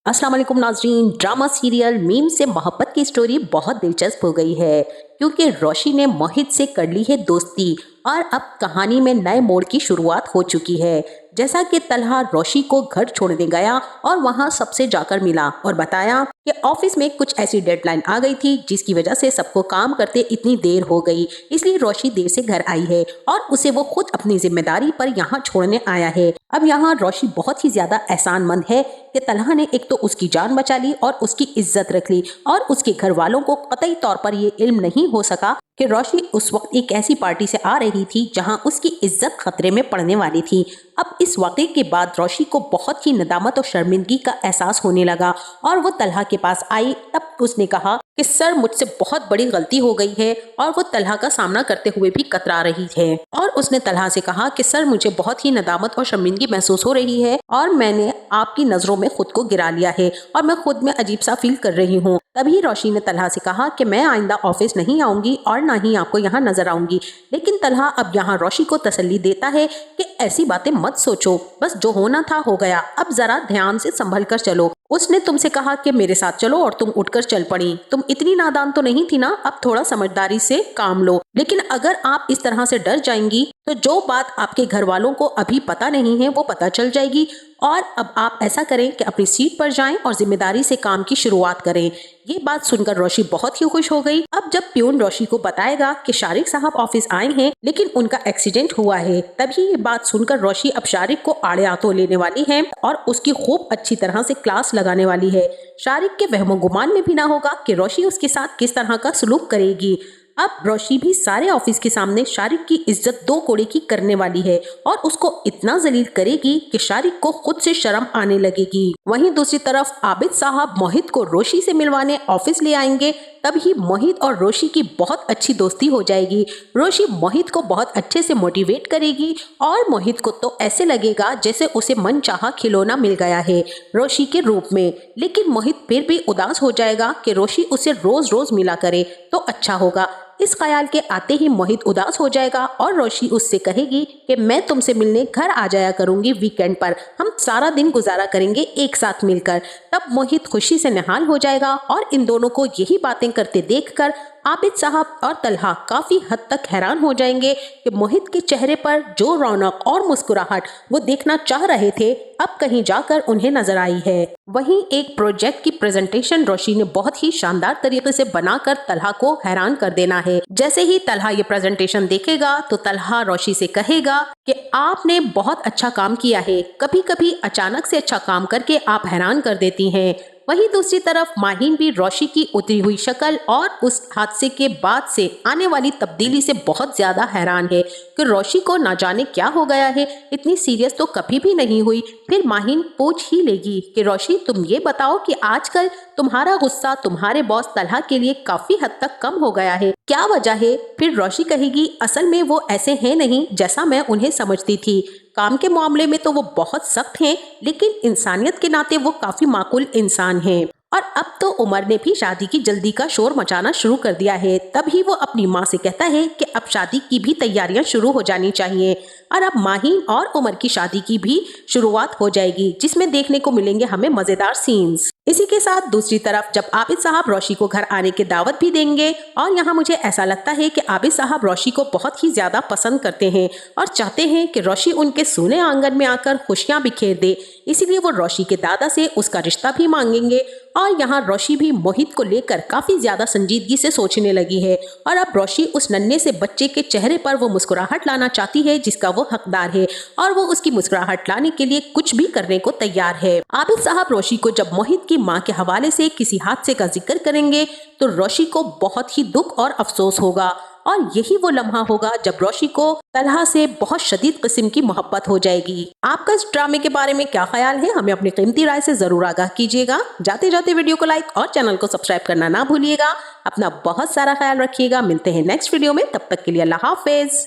अस्सलाम वालेकुम नाज़रीन। ड्रामा सीरियल मीम से मोहब्बत की स्टोरी बहुत दिलचस्प हो गई है क्योंकि रोशी ने मोहित से कर ली है दोस्ती और अब कहानी में नए मोड़ की शुरुआत हो चुकी है। जैसा कि तलहा रोशी को घर छोड़ने गया और वहां सबसे जाकर मिला और बताया कि ऑफिस में कुछ ऐसी डेडलाइन आ गई थी जिसकी वजह से सबको काम करते इतनी देर हो गई, इसलिए रोशी देर से घर आई है और उसे वो खुद अपनी जिम्मेदारी पर यहाँ छोड़ने आया है। अब यहाँ रोशी बहुत ही ज्यादा एहसानमंद है कि तलहा ने एक तो उसकी जान बचा ली और उसकी इज्जत रख ली और उसके घर वालों को कतई तौर पर ये इल्म नहीं हो सका कि रोशी उस वक्त एक ऐसी पार्टी से आ रही थी जहां उसकी इज्जत खतरे में पड़ने वाली थी। अब इस वाक़े के बाद रोशी को बहुत ही नदामत और शर्मिंदगी का एहसास होने लगा और वो तलहा के पास आई। तब उसने कहा कि सर मुझसे बहुत बड़ी गलती हो गई है और वो तलहा का सामना करते हुए भी कतरा रही है और उसने तलहा से कहा कि सर मुझे बहुत ही नदामत और शर्मिंदगी महसूस हो रही है और मैंने आपकी नजरों में खुद को गिरा लिया है और मैं खुद में अजीब सा फील कर रही हूँ। तभी रोशी ने तलहा से कहा कि मैं आइंदा ऑफिस नहीं आऊंगी और ना ही आपको यहाँ नजर आऊंगी। लेकिन तलहा अब यहाँ रोशी को तसल्ली देता है कि ऐसी बातें मत सोचो, बस जो होना था हो गया, अब जरा ध्यान से संभल कर चलो। उसने तुमसे कहा कि मेरे साथ चलो और तुम उठकर चल पड़ी। तुम इतनी नादान तो नहीं थी ना, अब थोड़ा समझदारी से काम लो। लेकिन अगर आप इस तरह से डर जाएंगी तो जो बात आपके घर वालों को अभी पता नहीं है वो पता चल जाएगी। और अब आप ऐसा करें कि अपनी सीट पर जाएं और जिम्मेदारी से काम की शुरुआत करें। ये बात सुनकर रोशी बहुत ही खुश हो गई। अब जब प्यून रोशी को बताएगा कि शारिक साहब ऑफिस आए हैं लेकिन उनका एक्सीडेंट हुआ है, तभी ये बात सुनकर रोशी अब शारिक को आड़े हाथों लेने वाली है और उसकी खूब अच्छी तरह से क्लास लगाने वाली है। शारिक के वहमो गुमान में भी ना होगा कि रोशी उसके साथ किस तरह का सलूक करेगी। अब रोशी भी सारे ऑफिस के सामने शारिक की इज्जत दो कोड़े की करने वाली है और उसको इतना जलील करेगी कि शारिक को खुद से शर्म आने लगेगी। वहीं दूसरी तरफ आबिद साहब मोहित को रोशी से मिलवाने ऑफिस ले आएंगे। तब ही मोहित और रोशी की बहुत अच्छी दोस्ती हो जाएगी। रोशी मोहित को बहुत अच्छे से मोटिवेट करेगी और मोहित को तो ऐसे लगेगा जैसे उसे मनचाहा खिलौना मिल गया है रोशी के रूप में। लेकिन मोहित फिर भी उदास हो जाएगा कि रोशी उसे रोज रोज मिला करे तो अच्छा होगा। इस ख्याल के आते ही मोहित उदास हो जाएगा और रोशी उससे कहेगी कि मैं तुमसे मिलने घर आ जाया करूंगी वीकेंड पर, हम सारा दिन गुजारा करेंगे एक साथ मिलकर। तब मोहित खुशी से निहाल हो जाएगा और इन दोनों को यही बातें करते देखकर आबिद साहब और तलहा काफी हद तक हैरान हो जाएंगे कि मोहित के चेहरे पर जो रौनक और मुस्कुराहट वो देखना चाह रहे थे अब कहीं जाकर उन्हें नजर आई है। वहीं एक प्रोजेक्ट की प्रेजेंटेशन रोशी ने बहुत ही शानदार तरीके से बनाकर तलहा को हैरान कर देना है। जैसे ही तलहा ये प्रेजेंटेशन देखेगा तो तलहा रोशी से कहेगा कि आपने बहुत अच्छा काम किया है, कभी कभी अचानक से अच्छा काम करके आप हैरान कर देती हैं। वहीं दूसरी तरफ माहीन भी रोशी की उतरी हुई शक्ल और उस हादसे के बाद से आने वाली तब्दीली से बहुत ज्यादा हैरान है कि रोशी को ना जाने क्या हो गया है, इतनी सीरियस तो कभी भी नहीं हुई। फिर माहीन पूछ ही लेगी कि रोशी तुम ये बताओ कि आजकल तुम्हारा गुस्सा तुम्हारे बॉस तलहा के लिए काफी हद तक कम हो गया है, क्या वजह है? फिर रोशी कहेगी असल में वो ऐसे हैं नहीं जैसा मैं उन्हें समझती थी। काम के मामले में तो वो बहुत सख्त हैं लेकिन इंसानियत के नाते वो काफी माकूल इंसान हैं। और अब तो उमर ने भी शादी की जल्दी का शोर मचाना शुरू कर दिया है। तभी वो अपनी माँ से कहता है कि अब शादी की भी तैयारियां शुरू हो जानी चाहिए और अब माहीन और उमर की शादी की भी शुरुआत हो जाएगी जिसमें देखने को मिलेंगे हमें मजेदार सीन्स। इसी के साथ दूसरी तरफ जब आबिद साहब रोशी को घर आने की दावत भी देंगे और यहाँ मुझे ऐसा लगता है कि आबिद साहब रोशी को बहुत ही ज्यादा पसंद करते हैं और चाहते हैं कि रोशी उनके सूने आंगन में आकर खुशियां बिखेर दे, इसीलिए वो रोशी के दादा से उसका रिश्ता भी मांगेंगे। और यहाँ रोशी भी मोहित को लेकर काफी ज्यादा संजीदगी से सोचने लगी है और अब रोशी उस नन्हे से बच्चे के चेहरे पर वो मुस्कुराहट लाना चाहती है जिसका वो हकदार है और वो उसकी मुस्कुराहट लाने के लिए कुछ भी करने को तैयार है। आबिद साहब रोशी को जब मोहित की माँ के हवाले से किसी हादसे का जिक्र करेंगे तो रोशी को बहुत ही दुख और अफसोस होगा और यही वो लम्हा होगा जब रोशी को तलहा से बहुत शदीद किस्म की मोहब्बत हो जाएगी। आपका इस ड्रामे के बारे में क्या ख्याल है, हमें अपनी कीमती राय से जरूर आगाह कीजिएगा। जाते जाते वीडियो को लाइक और चैनल को सब्सक्राइब करना ना भूलिएगा। अपना बहुत सारा ख्याल रखिएगा। मिलते हैं नेक्स्ट वीडियो में, तब तक के लिए अल्लाह हाफिज।